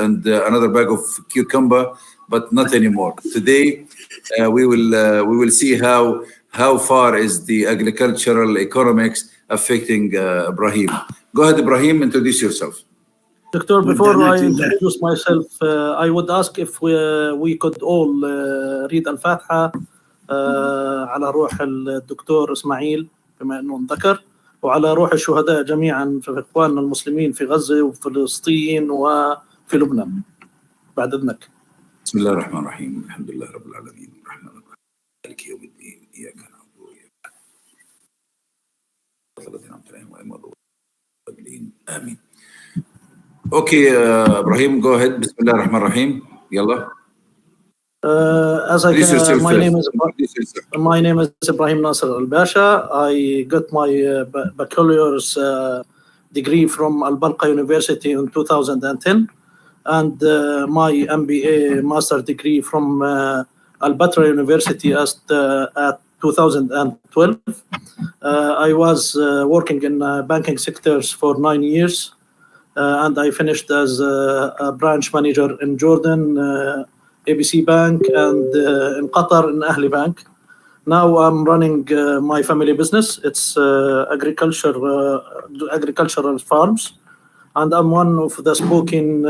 and another bag of cucumber, but not anymore. Today, we will see how far is the agricultural economics affecting Ibrahim. Go ahead, Ibrahim, introduce yourself. Doctor, before I introduce myself, I would ask if we could all read الفاتحة على روح الدكتور إسماعيل بما أنه ذكر، وعلى روح الشهداء جميعا في إخواننا المسلمين في غزة وفلسطين وفي لبنان بعد إذنك. بسم الله الرحمن الرحيم. الحمد لله رب العالمين الرحمن الرحيم مالك يوم الدين إياك نعبد وإياك نستعين. آمين. Okay, Ibrahim, go ahead. بسم الله الرحمن الرحيم. يلا. As I can, my name is Ibrahim Nasser Al-Basha. I got my baccalaureate degree from Al-Balqa University in 2010, and my MBA master degree from Al-Batra University at 2012. I was working in banking sectors for 9 years, and I finished as a branch manager in Jordan, ABC Bank, and in Qatar in Ahli Bank. Now I'm running my family business. It's agricultural farms, and I'm one of the spoken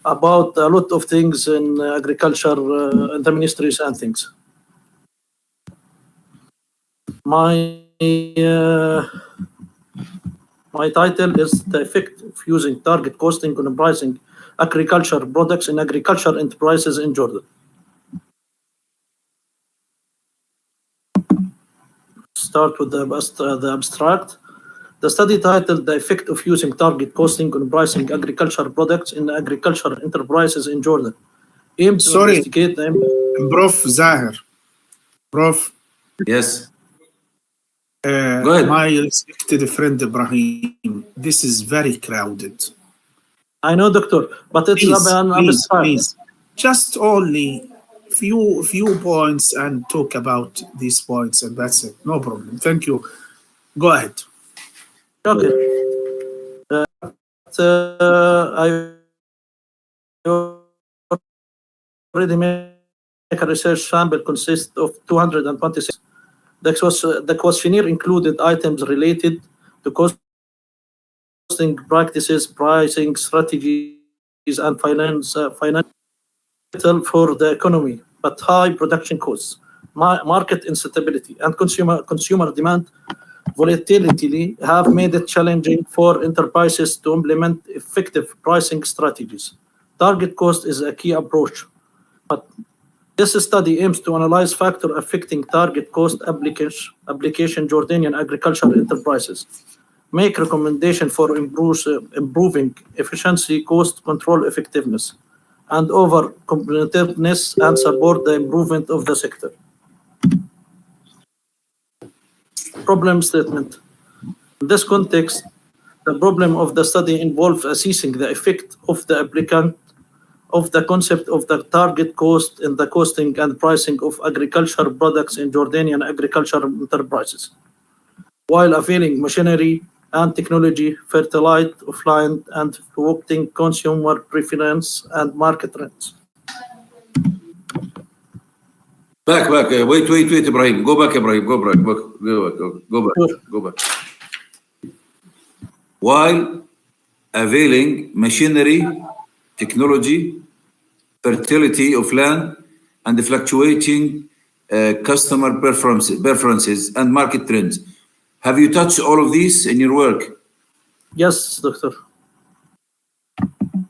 about a lot of things in agriculture, in the ministries and things. My title is The Effect of Using Target Costing on Pricing Agriculture Products in Agriculture Enterprises in Jordan. Start with the abstract. The study titled The Effect of Using Target Costing on Pricing Agriculture Products in Agriculture Enterprises in Jordan. Aim to investigate them. Prof. Zahir. Prof. Yes. Go ahead. My respected friend Ibrahim, this is very crowded. I know, Doctor, but it's please. Just only few points and talk about these points, and that's it. No problem. Thank you. Go ahead. Okay. I already made a research sample consists of 226. The questionnaire included items related to costing practices, pricing strategies, and financial for the economy, but high production costs, market instability, and consumer demand volatility have made it challenging for enterprises to implement effective pricing strategies. Target cost is a key approach, but this study aims to analyze factors affecting target cost application Jordanian agricultural enterprises, make recommendations for improving efficiency, cost control effectiveness, and over competitiveness, and support the improvement of the sector. Problem statement. In this context, the problem of the study involves assessing the effect of the applicant of the concept of the target cost in the costing and pricing of agricultural products in Jordanian agricultural enterprises, while availing machinery and technology, fertilized offline, and reflecting consumer preference and market trends. Back. Wait, Ibrahim. Go back, Ibrahim. Go back. While availing machinery, technology, fertility of land, and the fluctuating customer preferences and market trends. Have you touched all of these in your work? Yes, Doctor.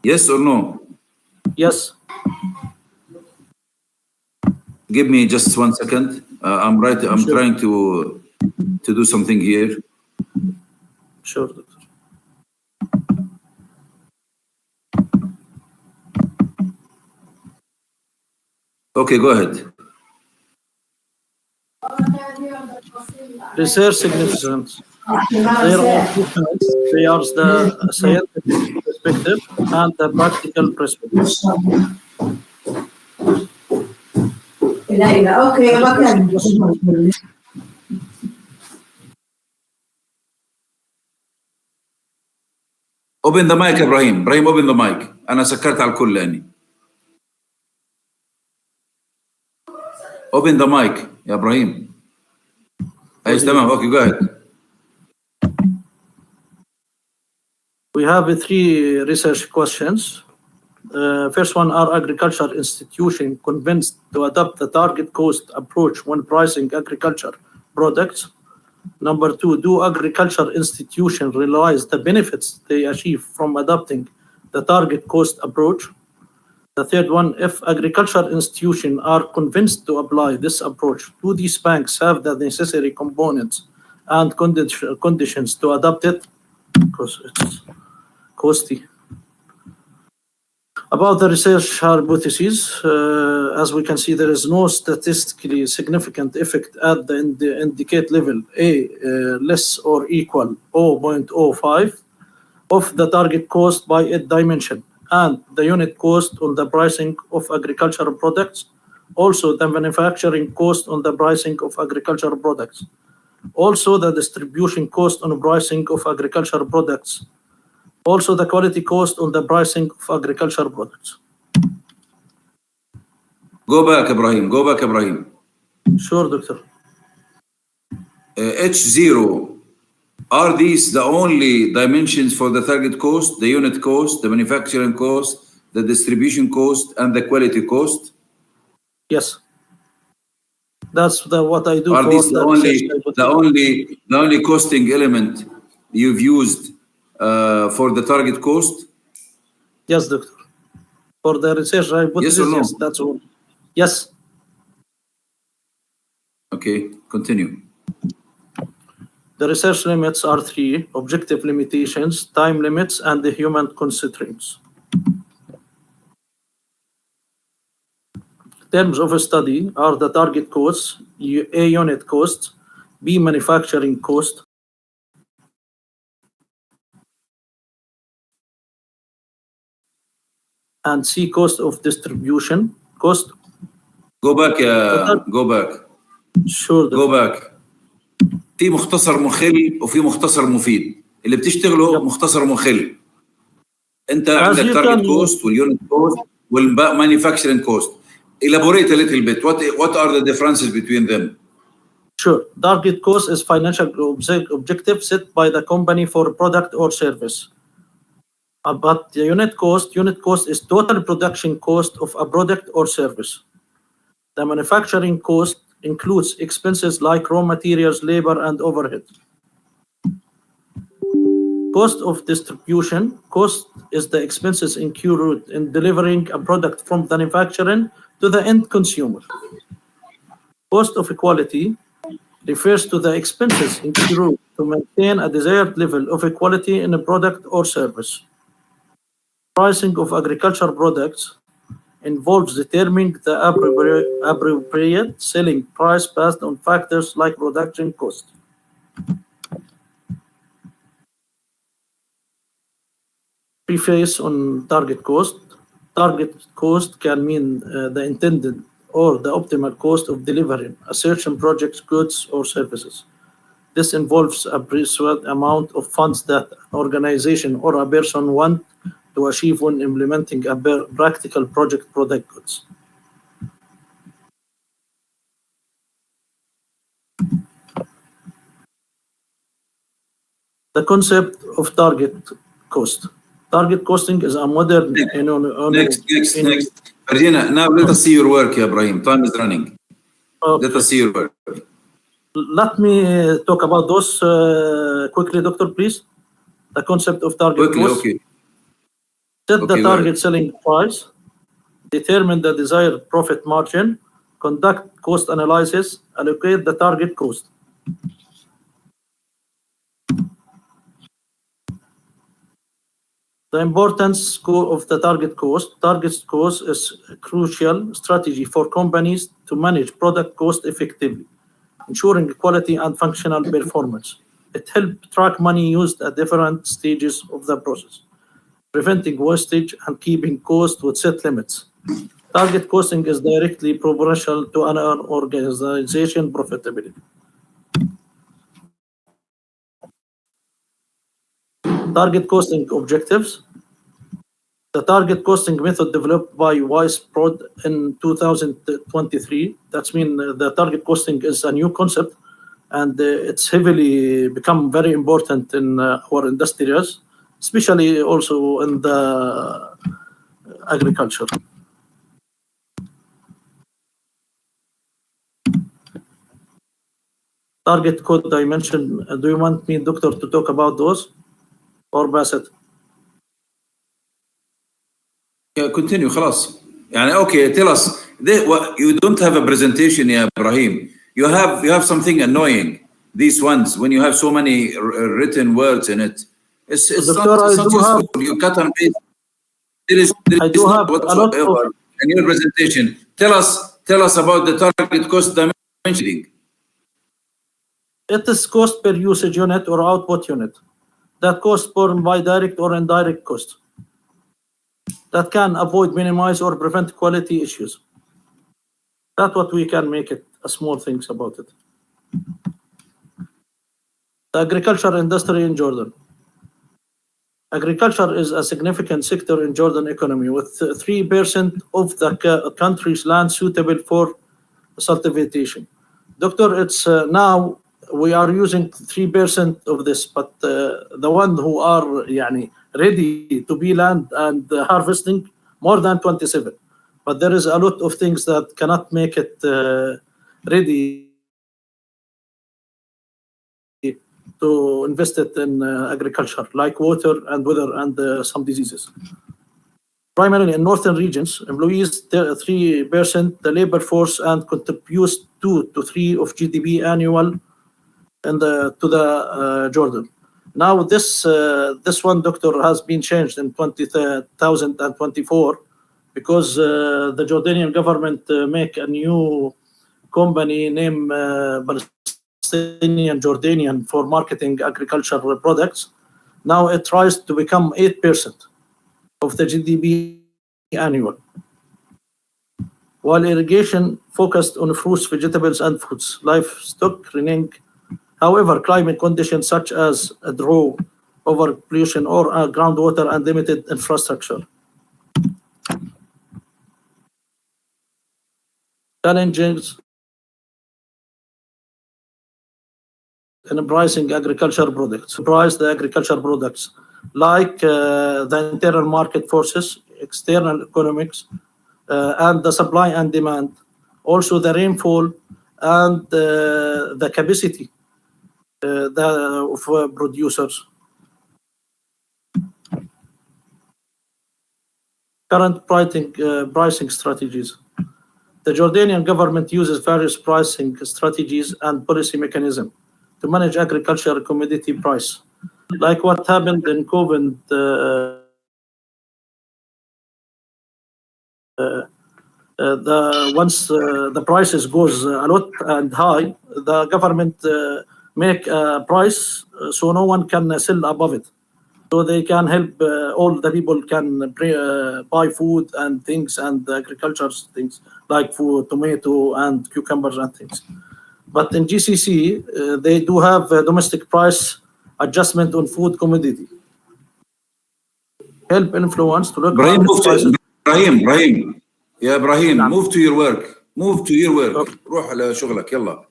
Yes or no? Yes. Give me just 1 second. I'm sure. Trying to do something here. Sure, Doctor. Okay, go ahead. Research significance. There are two kinds. They are the scientific perspective and the practical perspective. Okay. Open the mic, Ibrahim. Open the mic. انا سكرت على الكل يعني. open the mic يا ابراهيم. ايش تمام. اوكي go ahead. We have three research questions. First one, are agriculture institutions convinced to adopt the target cost approach when pricing agriculture products? Number two, do agriculture institutions realize the benefits they achieve from adopting the target cost approach? The third one, if agriculture institutions are convinced to apply this approach, do these banks have the necessary components and conditions to adopt it? Because it's costly. About the research hypotheses, as we can see, there is no statistically significant effect at the indicate level A less or equal 0.05 of the target cost by its dimension and the unit cost on the pricing of agricultural products, also the manufacturing cost on the pricing of agricultural products, also the distribution cost on pricing of agricultural products, also the quality cost on the pricing of agricultural products. Go back Ibrahim, go back Ibrahim. Sure, Doctor. H0, are these the only dimensions for the target cost, the unit cost, the manufacturing cost, the distribution cost, and the quality cost? Yes. That's what I do. Are for these the only costing element you've used for the target cost? Yes, Doctor. For the research hypothesis, yes or no? Yes, that's all. Yes. Okay, continue. The research limits are three: objective limitations, time limits, and the human constraints. Terms of study are the target costs, A unit cost, B manufacturing cost, and C cost of distribution cost. Go back go back. Sure. Go back. في مختصر مخل وفي مختصر مفيد. اللي بتشتغله مختصر مخل. انت عندك target cost والunit cost والmanufacturing cost. Elaborate a little bit. What are the differences between them? Sure. Target cost is financial objective set by the company for a product or service. But the unit cost is total production cost of a product or service. The manufacturing cost includes expenses like raw materials, labor, and overhead. Cost of distribution cost is the expenses incurred in delivering a product from the manufacturing to the end consumer. Cost of equality refers to the expenses incurred to maintain a desired level of equality in a product or service. Pricing of agricultural products involves determining the appropriate selling price based on factors like production cost. Preface on target cost. Target cost can mean the intended or the optimal cost of delivering a certain project, goods, or services. This involves a prescribed amount of funds that an organization or a person want to achieve when implementing a practical project product goods. The concept of target cost. Target costing is a modern... Next. Regina, now let us see your work, Ibrahim. Time is running. Okay. Let us see your work. Let me talk about those quickly, Doctor, please. The concept of target cost. Okay. Set the target selling price, determine the desired profit margin, conduct cost analysis, allocate the target cost. The importance of the target cost. Target cost is a crucial strategy for companies to manage product cost effectively, ensuring quality and functional performance. It helps track money used at different stages of the process, preventing wastage and keeping costs with set limits. Target costing is directly proportional to an organization profitability. Target costing objectives. The target costing method developed by Weiss Prod in 2023. That's mean the target costing is a new concept, and it's heavily become very important in our industries, especially also in the agriculture. Target code dimension. Do you want me, Doctor, to talk about those, or Bassett? Yeah, continue. خلاص. يعني okay, tell us. You don't have a presentation, yeah, Ibrahim. You have something annoying. These ones, when you have so many written words in it, it's not useful. You cut and paste. There is not whatsoever in your presentation. Tell us about the target cost dimensioning. It is cost per usage unit or output unit. That cost borne by direct or indirect cost. That can avoid, minimize, or prevent quality issues. That's what we can make it a small things about it. The agriculture industry in Jordan. Agriculture is a significant sector in Jordan economy, with 3% of the country's land suitable for cultivation. Doctor, it's now we are using 3% of this, but the one who are ready to be land and harvesting more than 27. But there is a lot of things that cannot make it ready to invest it in agriculture, like water and weather and some diseases. Primarily in northern regions, employees 3% the labor force and contributes 2 to 3 of GDP annual to the Jordan. Now this one, Doctor, has been changed in 2024 because the Jordanian government make a new company named Palestinian Jordanian for marketing agricultural products. Now it tries to become 8% of the GDP annual, while irrigation focused on fruits, vegetables, and foods, livestock, rearing. However, climate conditions such as a drought, overpollution, or groundwater and limited infrastructure. Challenges in pricing agricultural products. Price the agricultural products like the internal market forces, external economics, and the supply and demand. Also the rainfall and the capacity of producers. Current pricing strategies. The Jordanian government uses various pricing strategies and policy mechanisms to manage agricultural commodity price, like what happened in COVID. Once the prices goes a lot and high, the government make a price so no one can sell above it, so they can help all the people can buy food and things and agriculture things like food, tomato and cucumbers and things. But in GCC they do have a domestic price adjustment on food commodity. Help influence to look at prices. Ibrahim. يا إبراهيم, move to your work. روح على شغلك يلا.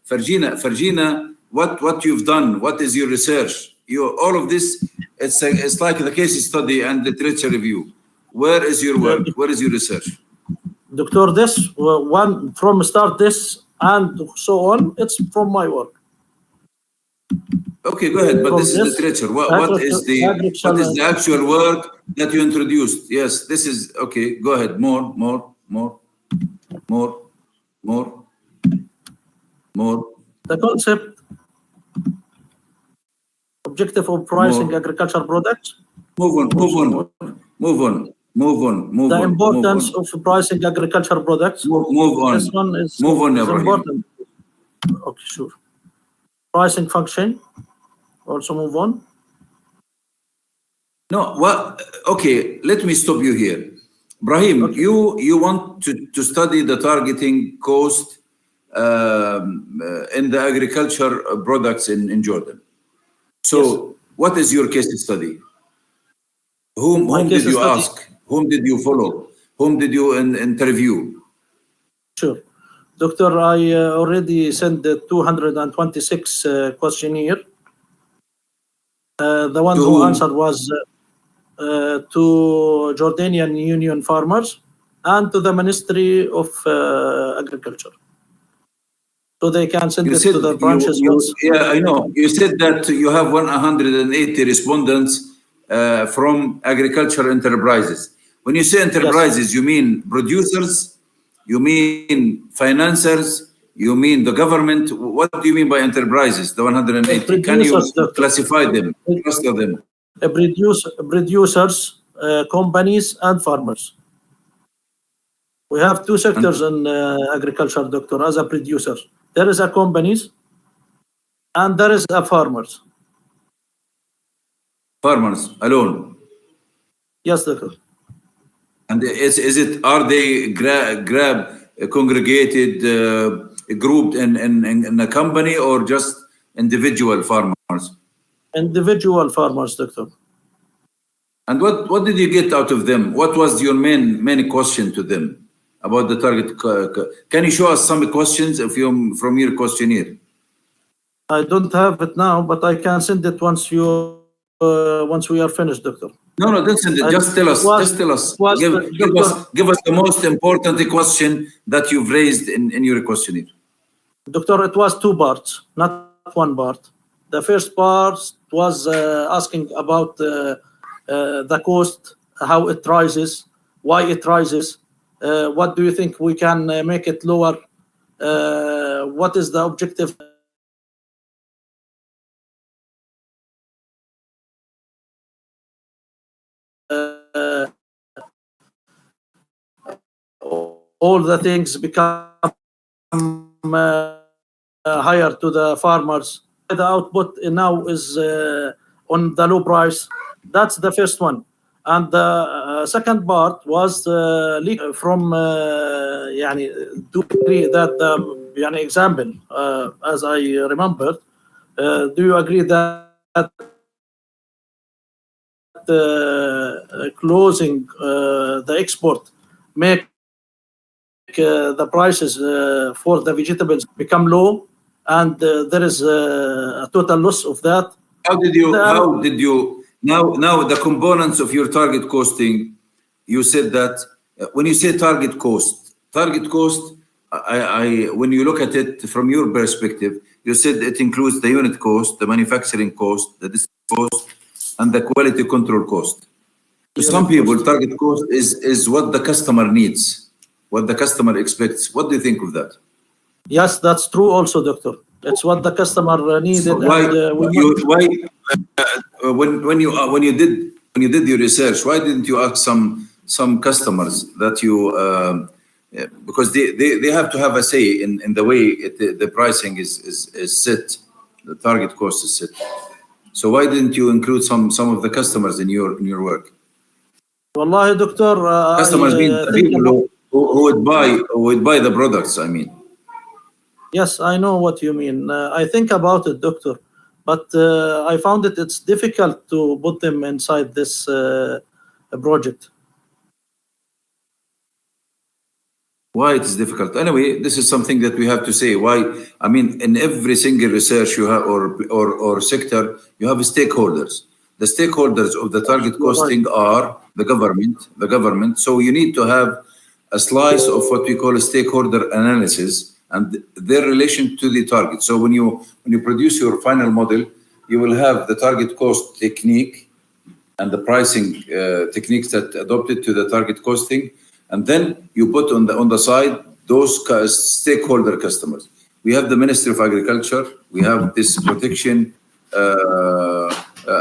فرجينا what you've done. What is your research? All of this, it's like the case study and literature review. Where is your work? Where is your research? Doctor, this one from start this and so on, it's from my work. Okay, go ahead. But this is literature. What is the actual work that you introduced? Yes, this is okay. Go ahead. More. The concept, objective of pricing agricultural products. Move on. The importance of pricing agricultural products. Move on. This one is important. Okay, sure. Pricing function. Also move on. No, okay, let me stop you here. Ibrahim, okay. You want to study the targeting cost in the agriculture products in Jordan. So yes. What is your case study? Whom My did case you study- ask? Whom did you follow? Whom did you interview? Sure. Doctor, I already sent the 226 questionnaire. The one To who whom? answered was to Jordanian Union farmers and to the Ministry of Agriculture. So they can send You it said to the branches. yeah, I know. You said that you have 180 respondents from agriculture enterprises. When you say enterprises, you mean producers, you mean financiers, you mean the government. What do you mean by enterprises, the 180? Can you Producers, Doctor. classify them, cluster them? Producers, companies, and farmers. We have two sectors in agriculture, Doctor, as a producer. There is a companies and there is a farmers. Farmers alone. Yes, Doctor. And are they congregated, grouped in a company, or just individual farmers? Individual farmers, Doctor. And what did you get out of them? What was your main question to them about the target? Can you show us some questions from your questionnaire? I don't have it now, but I can send it once we are finished, Doctor. No, don't send it. Just tell us. Just tell us. Give us the most important question that you've raised in your questionnaire. Doctor, it was two parts, not one part. The first part was asking about the cost, how it rises, why it rises, what do you think we can make it lower, what is the objective. All the things become higher to the farmers. The output now is on the low price. That's the first one. And the second part was from to agree that example, as I remember, do you agree that closing the export make the prices for the vegetables become low, and there is a total loss of that? How did you now the components of your target costing? You said that when you say target cost, when you look at it from your perspective, you said it includes the unit cost, the manufacturing cost, the distribution cost, and the quality control cost. To some people, target cost is what the customer needs, what the customer expects. What do you think of that? Yes, that's true also, Doctor. It's what the customer needed. So when you did your research, why didn't you ask some customers that you because they have to have a say in the way the pricing is set, the target cost is set. So why didn't you include some of the customers in your work? Wallahi, Doctor, Customers mean the people who would buy the products, I mean. Yes, I know what you mean. I think about it, Doctor, but I found it's difficult to put them inside this project. Why it is difficult? Anyway, this is something that we have to say. Why? I mean, in every single research you have or sector, you have stakeholders. The stakeholders of the target costing are the government. So you need to have a slice of what we call a stakeholder analysis and their relation to the target. So when you produce your final model, you will have the target cost technique and the pricing techniques that adopted to the target costing, and then you put on the side those stakeholder customers. We have the Ministry of Agriculture, we have this protection,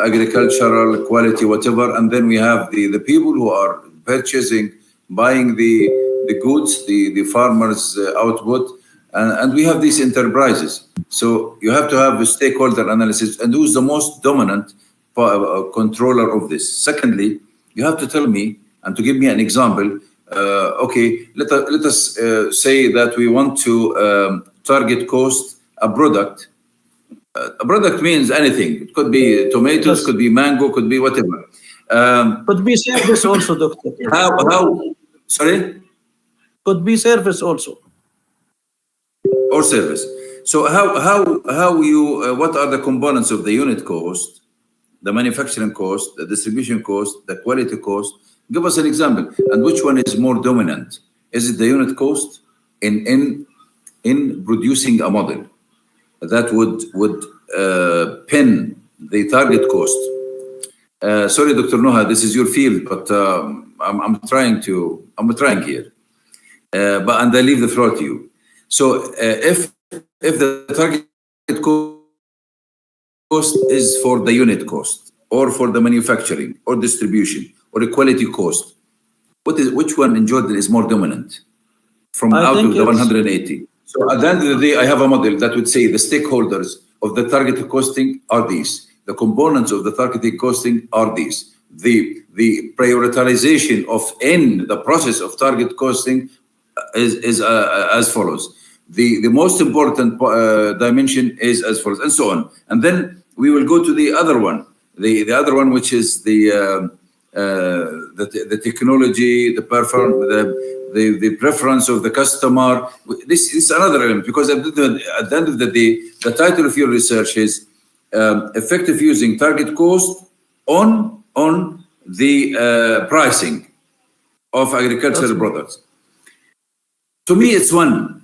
agricultural quality, whatever, and then we have the people who are purchasing, buying the goods, the farmers' output, and we have these enterprises. So you have to have a stakeholder analysis and who's the most dominant controller of this. Secondly, you have to tell me and to give me an example. Okay, let us say that we want to target cost a product. A product means anything. It could be tomatoes, could be mango, could be whatever. Could be service also, doctor. Sorry? Could be service also. Or service. So how you what are the components of the unit cost, the manufacturing cost, the distribution cost, the quality cost? Give us an example. And which one is more dominant? Is it the unit cost in producing a model that would pin the target cost? Sorry, Dr. Noha, this is your field, but I'm trying here. And I leave the floor to you. So if the target cost is for the unit cost, or for the manufacturing, or distribution, or the quality cost, which one in Jordan is more dominant from out of the 180? So at the end of the day, I have a model that would say the stakeholders of the targeted costing are these. The components of the targeted costing are these. The prioritization in the process of target costing is as follows. The most important dimension is as follows, and so on. And then we will go to the other one. The other one, which is the technology, the performance, the preference of the customer. This is another element, because at the end of the day, the title of your research is effective using target cost on the pricing of agricultural products. To me, it's one.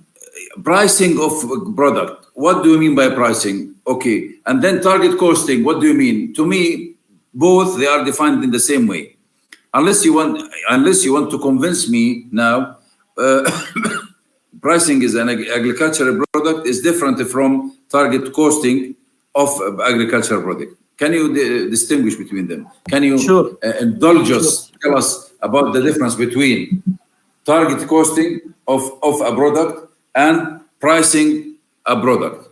Pricing of product. What do you mean by pricing? Okay. And then target costing. What do you mean? To me, both, they are defined in the same way. Unless you want to convince me now, pricing is an agricultural product is different from target costing of agricultural product. Can you distinguish between them? Can you indulge us, tell us about the difference between target costing of a product and pricing a product?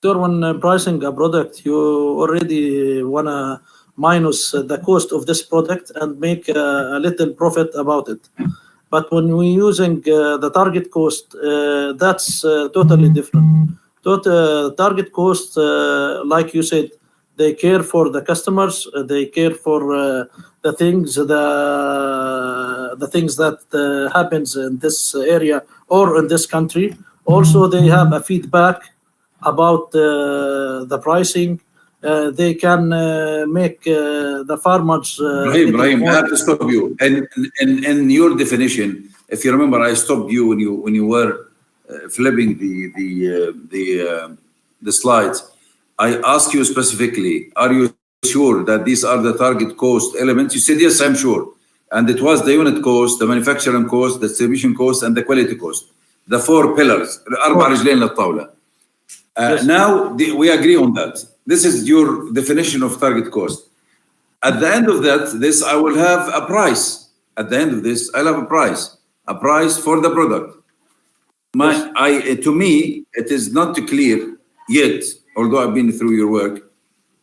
Sure, when pricing a product, you already want to minus the cost of this product and make a little profit about it. But when we're using the target cost, that's totally different. Target cost, like you said, they care for the customers, they care for the things that happens in this area or in this country. Also, they have a feedback about the pricing. They can make the farmers. Brahim, I have to stop you. And in your definition, if you remember, I stopped you when you were flipping the slides. I asked you specifically, are you sure that these are the target cost elements? You said, yes, I'm sure. And it was the unit cost, the manufacturing cost, the distribution cost, and the quality cost. The four pillars. Now we agree on that. This is your definition of target cost. At the end of that, I will have a price. At the end of this, I'll have a price for the product. To me, it is not clear yet, although I've been through your work,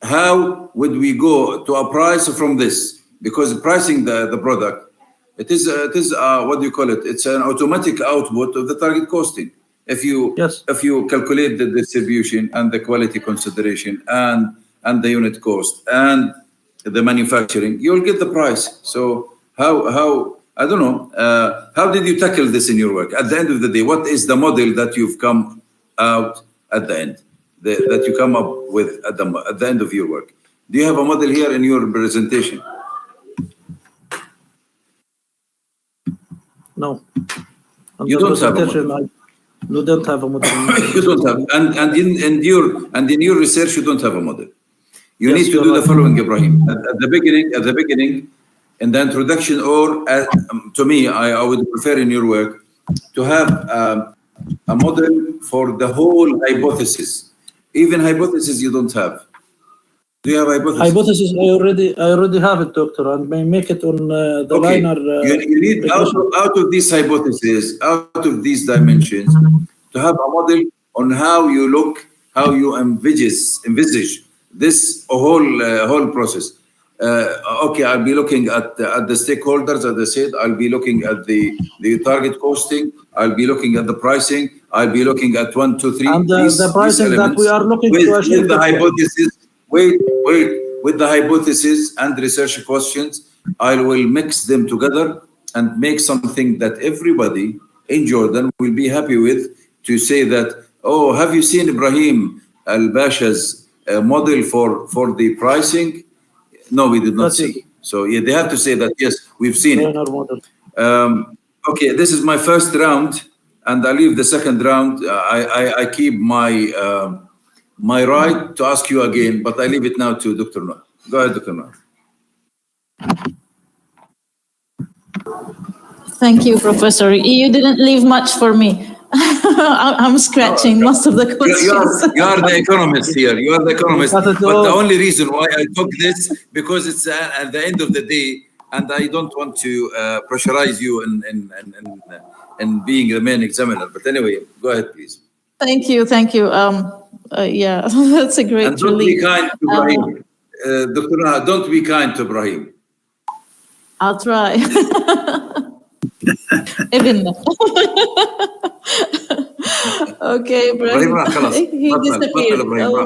how would we go to a price from this? Because pricing the product, it is what do you call it? It's an automatic output of the target costing. If you calculate the distribution and the quality consideration and the unit cost and the manufacturing, you'll get the price. So how I don't know, how did you tackle this in your work? At the end of the day, what is the model that you've come out at the end, that you come up with at the end of your work? Do you have a model here in your presentation? No. You don't have a model. You don't have a model. You don't have, and in your research, you don't have a model. You need to do the following, Ibrahim. At the beginning, in the introduction, or to me, I would prefer in your work to have a model for the whole hypothesis. Even hypothesis you don't have. Do you have hypothesis? Hypothesis, I already have it, doctor, and may make it on the liner. You need out of these hypotheses, out of these dimensions, to have a model on how you envisage this whole process. Okay, I'll be looking at the stakeholders, as I said. I'll be looking at the target costing. I'll be looking at the pricing. I'll be looking at 1, 2, 3. And the pricing that we are looking to achieve. The hypothesis. Wait. with the hypothesis and research questions, I will mix them together and make something that everybody in Jordan will be happy with, to say that, oh, have you seen Ibrahim Al-Basha's model for the pricing? No, we did not see. So yeah, they have to say that, yes, we've seen it. Okay, this is my first round, and I leave the second round. I keep my my right to ask you again, but I leave it now to Dr. Noor. Go ahead, Dr. Noor. Thank you, Professor. You didn't leave much for me. I'm scratching most of the questions. You are the economist here. You are the economist. But the only reason why I took this, because it's at the end of the day, and I don't want to pressurize you in being the main examiner. But anyway, go ahead, please. Thank you. Thank you. Yeah, that's a great and don't relief. Be kind to Ibrahim. Dr. Noor, don't be kind to Ibrahim. I'll try. Ibn. Okay, Ibrahim. He disappeared. Oh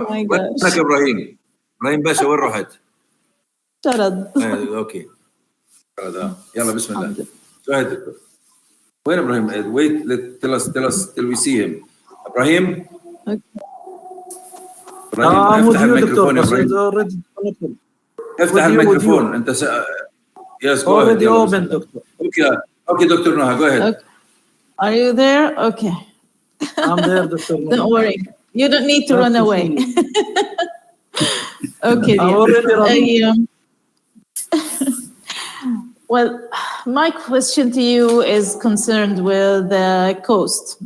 my gosh. Ibrahim Basha, وين رحت؟ شرد. اوكي. يلا بسم الله. Go ahead, Dr. وين ابراهيم؟ Wait, tell us till we see him. ابراهيم. ابراهيم افتح الميكروفون يا ابراهيم. افتح الميكروفون انت Yes, go ahead. Open, Doctor. Okay, Dr. Noor, go ahead. Okay. Are you there? Okay. I'm there, Dr. Noor. Don't worry. You don't need to run away. Okay. Well, my question to you is concerned with the cost.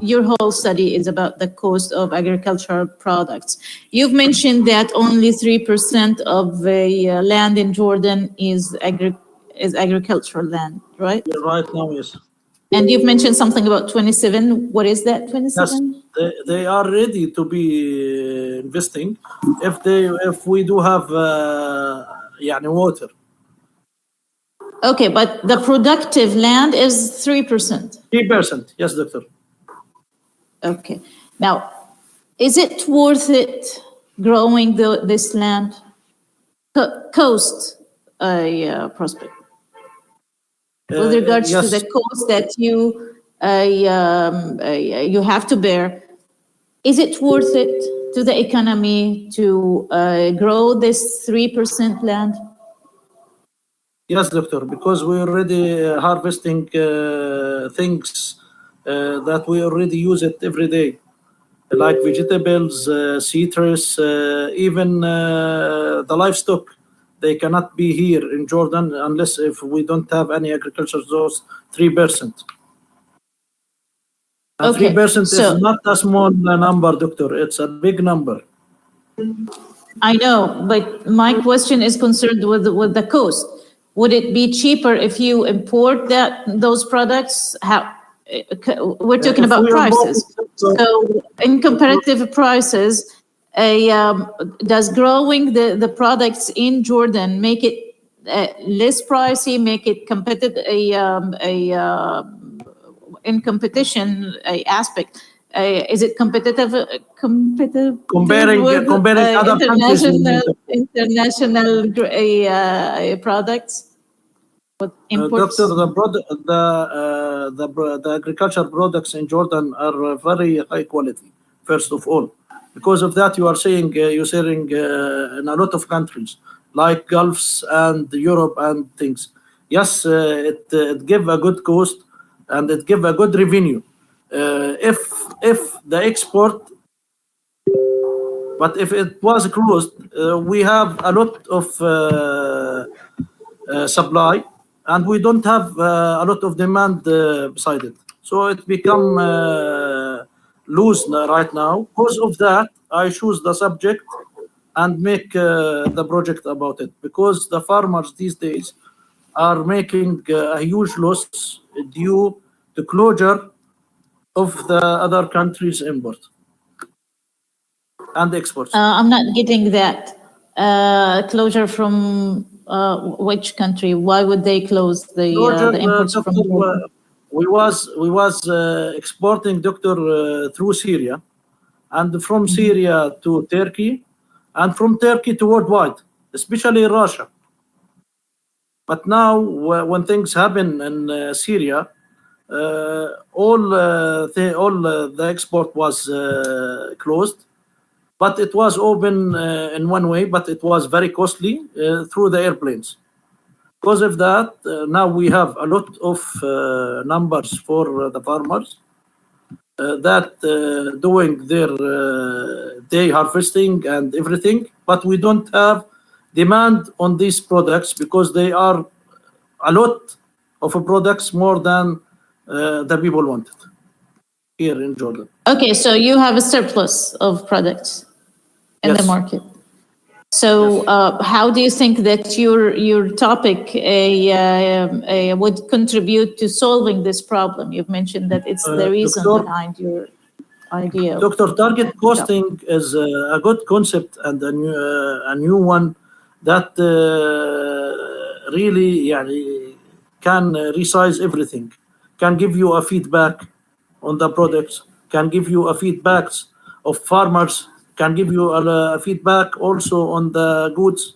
Your whole study is about the cost of agricultural products. You've mentioned that only 3% of the land in Jordan is agricultural land, right? Yeah, right now, yes. And you've mentioned something about 27. What is that, 27? Yes, they are ready to be investing if we do have water. Okay, but the productive land is 3%. 3%, yes, Doctor. Okay. Now, is it worth it growing this land? Coast prospect. With regards yes. to the cost that you have to bear, is it worth it to the economy to grow this 3% land? Yes, Doctor, because we're already harvesting things that we already use it every day, like vegetables, citrus, even the livestock. They cannot be here in Jordan unless if we don't have any agriculture, those 3%. And Okay, 3% is not a small number, Doctor. It's a big number. I know, but my question is concerned with the cost. Would it be cheaper if you import those products? We're talking about prices. So in comparative prices, does growing the products in Jordan make it less pricey, make it competitive, in competition aspect? Is it competitive comparing with other countries? International products? Doctor, the agricultural products in Jordan are very high quality, first of all. Because of that, you're saying in a lot of countries, like Gulfs and Europe and things. Yes, it give a good cost and it give a good revenue. If the export, but if it was closed, we have a lot of supply, and we don't have a lot of demand beside it. So it become loose right now. Because of that, I choose the subject and make the project about it. Because the farmers these days are making a huge loss due to closure of the other countries' import and exports. I'm not getting that. Closure from which country? Why would they close the imports from Jordan? We was exporting, Doctor, through Syria, and from Syria to Turkey, and from Turkey to worldwide, especially Russia. But now, when things happen in Syria, all the export was closed, but it was open in one way, but it was very costly through the airplanes. Because of that, now we have a lot of numbers for the farmers that doing their day harvesting and everything, but we don't have demand on these products because they are a lot of products more than the people wanted here in Jordan. Okay, so you have a surplus of products in the Yes. market. So how do you think that your topic would contribute to solving this problem? You've mentioned that it's the reason Doctor- behind your idea. Dr. Target costing is a good concept and a new one that really can resize everything, can give you a feedback on the products, can give you a feedbacks of farmers, can give you a feedback also on the goods,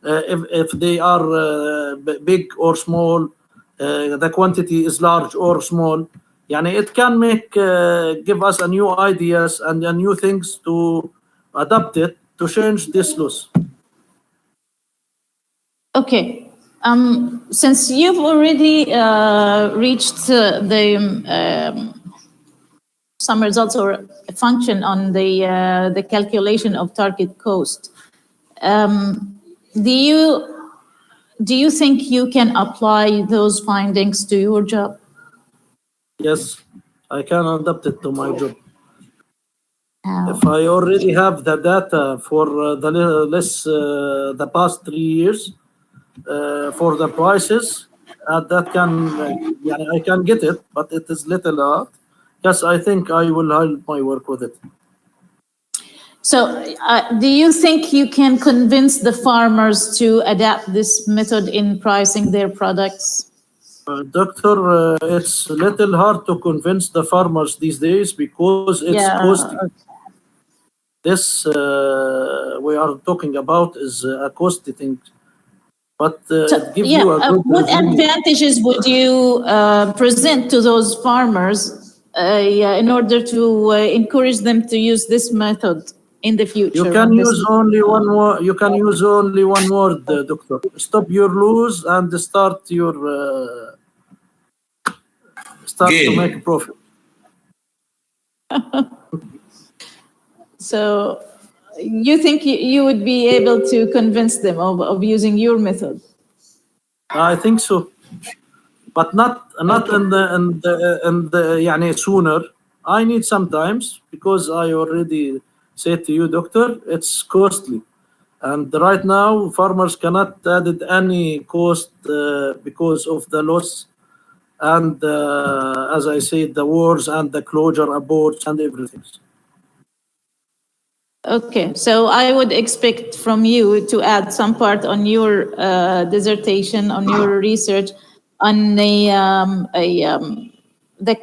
if they are big or small, the quantity is large or small. It can give us a new ideas and new things to adapt it to change this loss. Okay. Since you've already reached some results or a function on the calculation of target cost, do you think you can apply those findings to your job? Yes, I can adapt it to my job. If I already have the data for the past 3 years for the prices, that I can get it, but it is little hard. Yes, I think I will help my work with it. So do you think you can convince the farmers to adapt this method in pricing their products? Doctor, it's a little hard to convince the farmers these days because it's costly. This we are talking about is a costly thing. But it gives you a good what review. advantages would you present to those farmers in order to encourage them to use this method in the future? You can use only one word. You can use only one word, doctor. Stop your lose and start your to make a profit. So you think you would be able to convince them of using your method? I think so, but not in the sooner. I need sometimes because I already said to you, doctor, it's costly, and right now farmers cannot add any cost because of the loss, and as I said, the wars and the closure aborts and everything. Okay, so I would expect from you to add some part on your dissertation, on your research, on the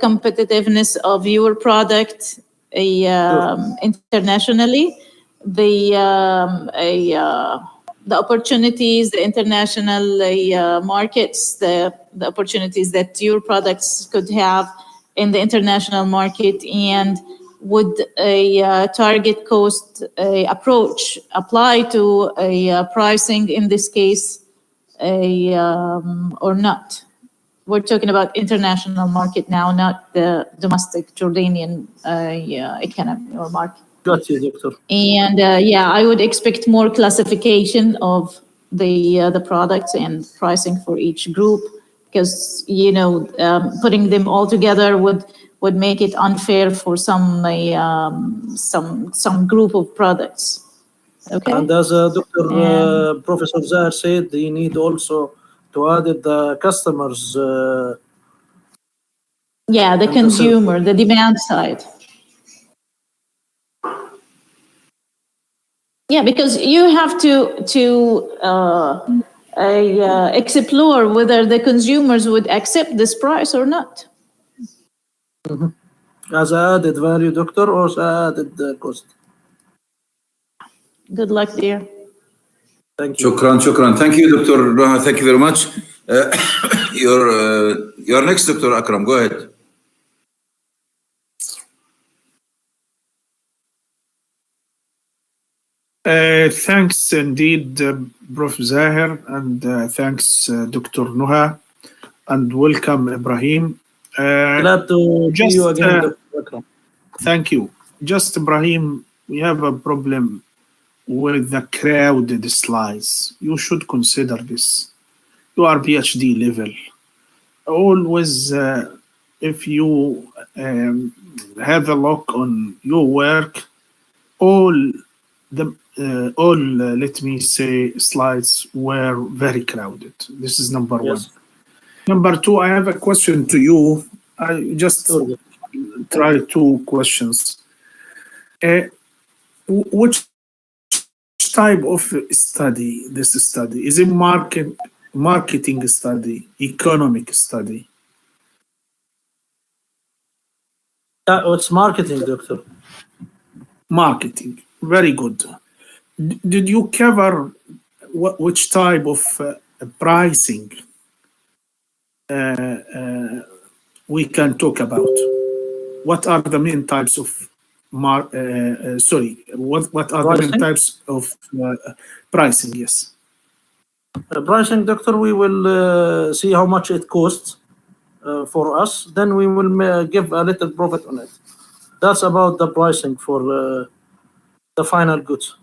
competitiveness of your product internationally, the opportunities, the international markets, the opportunities that your products could have in the international market, and would a target cost approach apply to a pricing in this case or not? We're talking about international market now, not the domestic Jordanian economy or market. Got you, doctor. And I would expect more classification of the products and pricing for each group, because putting them all together would make it unfair for some group of products. Okay. And as Dr. Professor Zahar said, you need also to add the customers. The consumer, the demand side. Yeah, because you have to explore whether the consumers would accept this price or not. As added value, doctor, or as added cost? Good luck there. Thank you. Shukran. Thank you, Dr. Noha. Thank you very much. Your next, Dr. Akram. Go ahead. Thanks indeed, Prof. Zahir, and thanks, Dr. Noha, and welcome, Ibrahim. Glad to see you again, Dr. Akram. Thank you. Just, Ibrahim, we have a problem with the crowded slides. You should consider this. You are PhD level. Always, if you have a look on your work, let me say, slides were very crowded. This is number one. Number two, I have a question to you. I just try two questions. Which type of study this study? Is it marketing study, economic study? It's marketing, doctor. Marketing. Very good. Did you cover which type of pricing we can talk about? What are the main types of what are the main types of pricing? Yes. Pricing, doctor, we will see how much it costs for us. Then we will give a little profit on it. That's about the pricing for the final goods.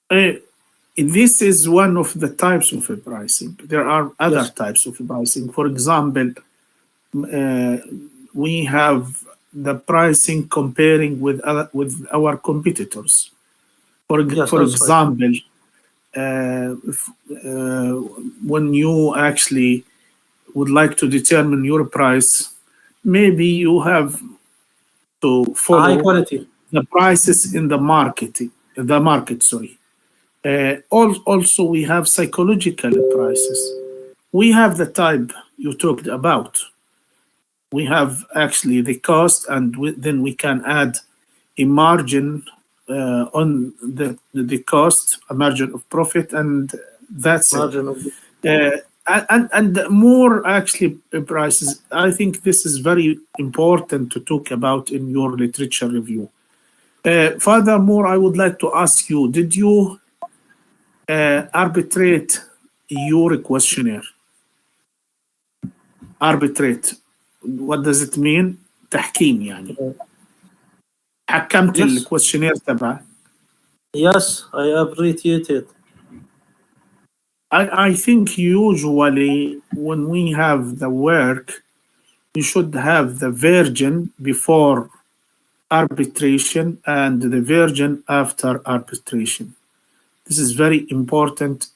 This is one of the types of pricing. There are other types of pricing. For example, we have the pricing comparing with our competitors. For example, when you actually would like to determine your price, maybe you have to follow high quality the prices in the market. Also, we have psychological prices. We have the type you talked about. We have actually the cost, and then we can add a margin on the cost, a margin of profit, and that's it. And more actually prices. I think this is very important to talk about in your literature review. Furthermore, I would like to ask you, did you arbitrate your questionnaire? Arbitrate. What does it mean? تحكيم يعني. حكمت الكويشنير تبعه. Yes, I appreciate it. I think usually when we have the work, we should have the version before arbitration and the version after arbitration. This is very important.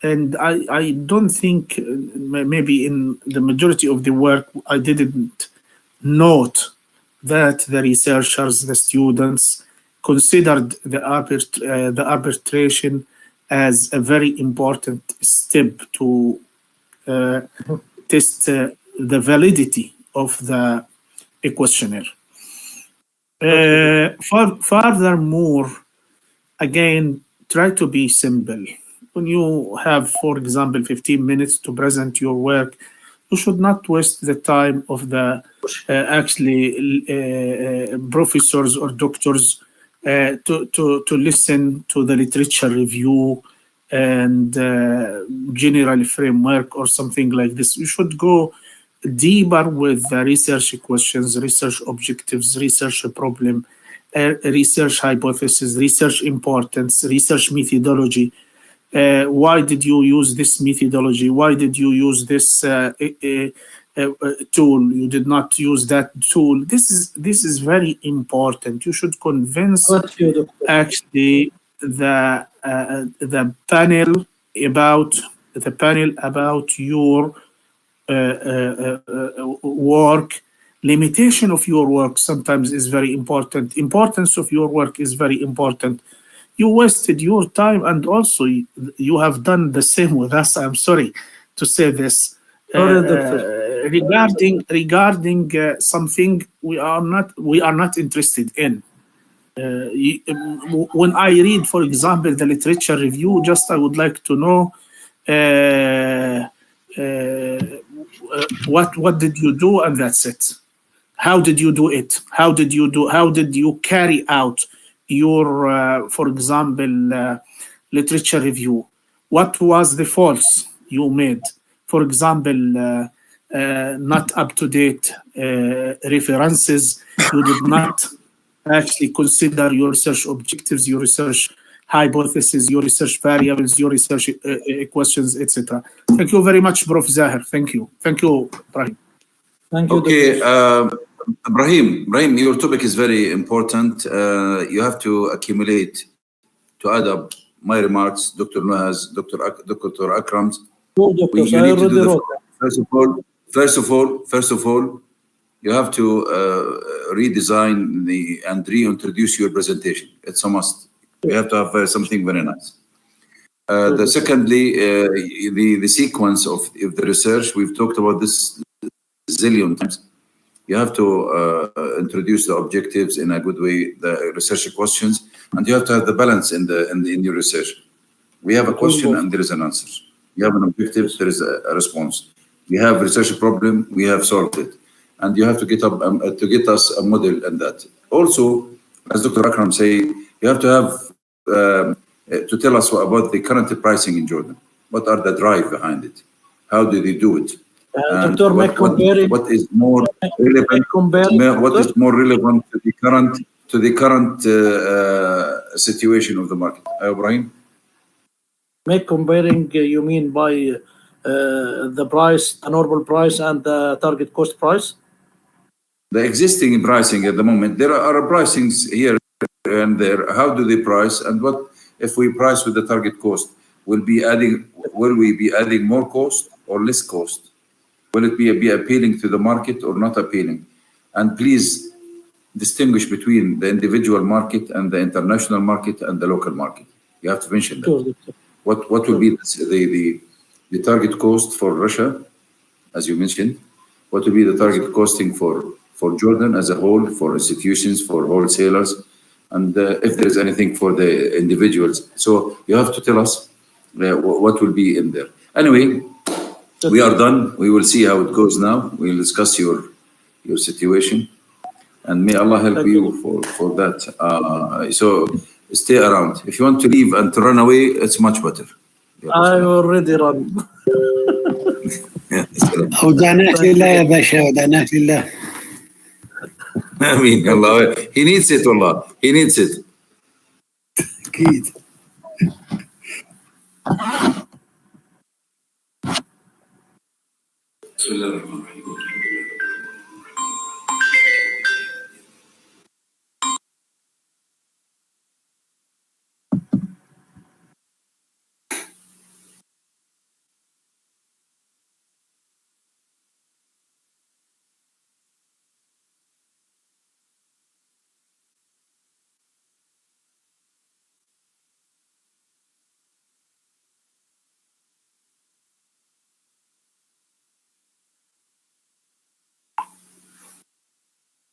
And I don't think, maybe in the majority of the work, I didn't note that the researchers, the students, considered the arbitration as a very important step to test the validity of the questionnaire. Furthermore, again, try to be simple. When you have, for example, 15 minutes to present your work, you should not waste the time of the professors or doctors to listen to the literature review and general framework or something like this. You should go deeper with the research questions, research objectives, research problem, research hypothesis, research importance, research methodology. Why did you use this methodology? Why did you use this tool? You did not use that tool. This is very important. You should convince actually the panel about your work. Limitation of your work sometimes is very important. Importance of your work is very important. You wasted your time, and also you have done the same with us. I'm sorry to say this. Regarding something we are not interested in. when I read, for example, the literature review, just I would like to know what did you do, and that's it. How did you do it? How did you carry out your, for example, literature review? What was the faults you made? For example, not up-to-date references. You did not actually consider your research objectives, your research hypotheses, your research variables, your research questions, etc. Thank you very much, Prof. Zahir. Thank you. Thank you, Ibrahim. Thank you. Okay, Ibrahim, your topic is very important. You have to accumulate, to add up my remarks, Dr. Nuhas, Dr. Akram's. You need to do first of all, you have to redesign and reintroduce your presentation. It's a must. You have to have something very nice. Secondly, the sequence of the research, we've talked about this zillion times. You have to introduce the objectives in a good way, the research questions, and you have to have the balance in your research. We have a question and there is an answer. You have an objective, there is a response. We have a research problem, we have solved it. And you have to get us a model in that. Also, as Dr. Akram say, you have to have to tell us about the current pricing in Jordan. What are the drive behind it? How do they do it? Doctor, what is more relevant? What is more relevant to the current situation of the market? Ibrahim? Make comparing, you mean by the price, the normal price and the target cost price? The existing pricing at the moment, there are pricings here and there. How do they price, and what if we price with the target cost? Will we be adding more cost or less cost? Will it be appealing to the market or not appealing? And please distinguish between the individual market and the international market and the local market. You have to mention that. Sure. What will be the target cost for Russia, as you mentioned? What will be the target costing for Jordan as a whole, for institutions, for wholesalers, and if there is anything for the individuals? So you have to tell us what will be in there. Anyway, we are done. We will see how it goes now. We'll discuss your situation, and may Allah help you for that. So stay around. If you want to leave and to run away, it's much better. I already run. ودعناك لله يا باشا ودعناك لله. آمين. Allah, he needs it, Allah. He needs it. أكيد. بسم الله الرحمن الرحيم.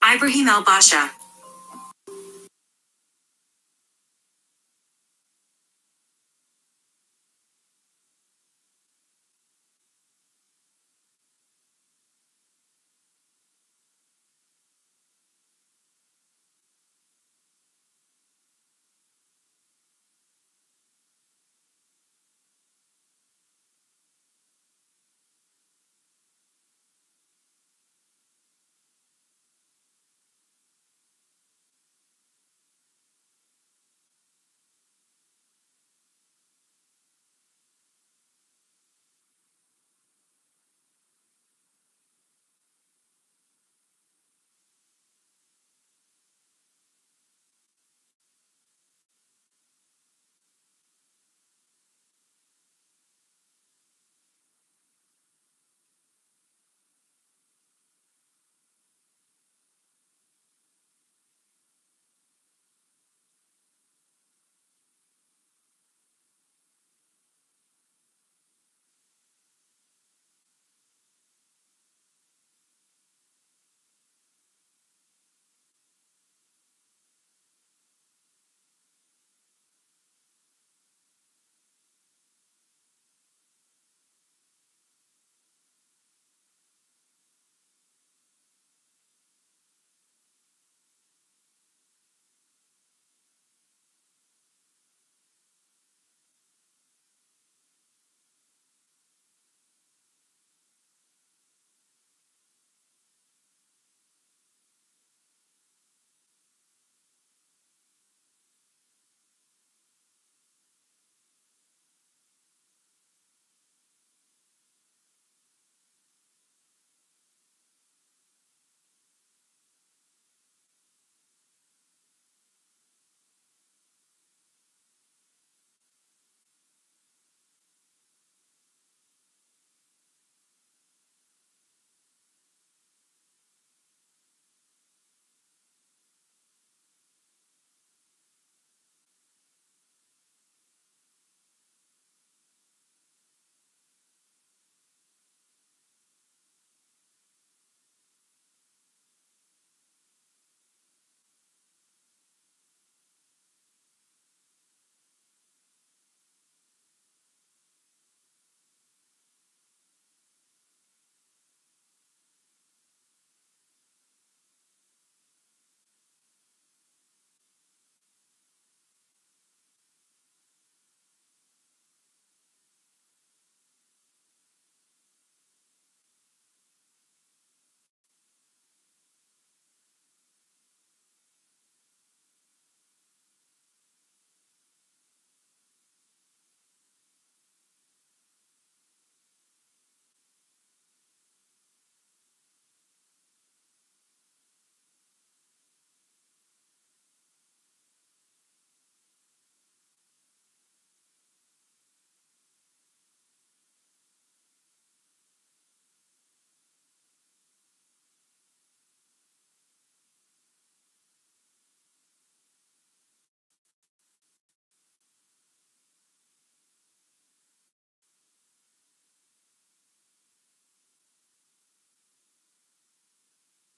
Ibrahim Al-Basha.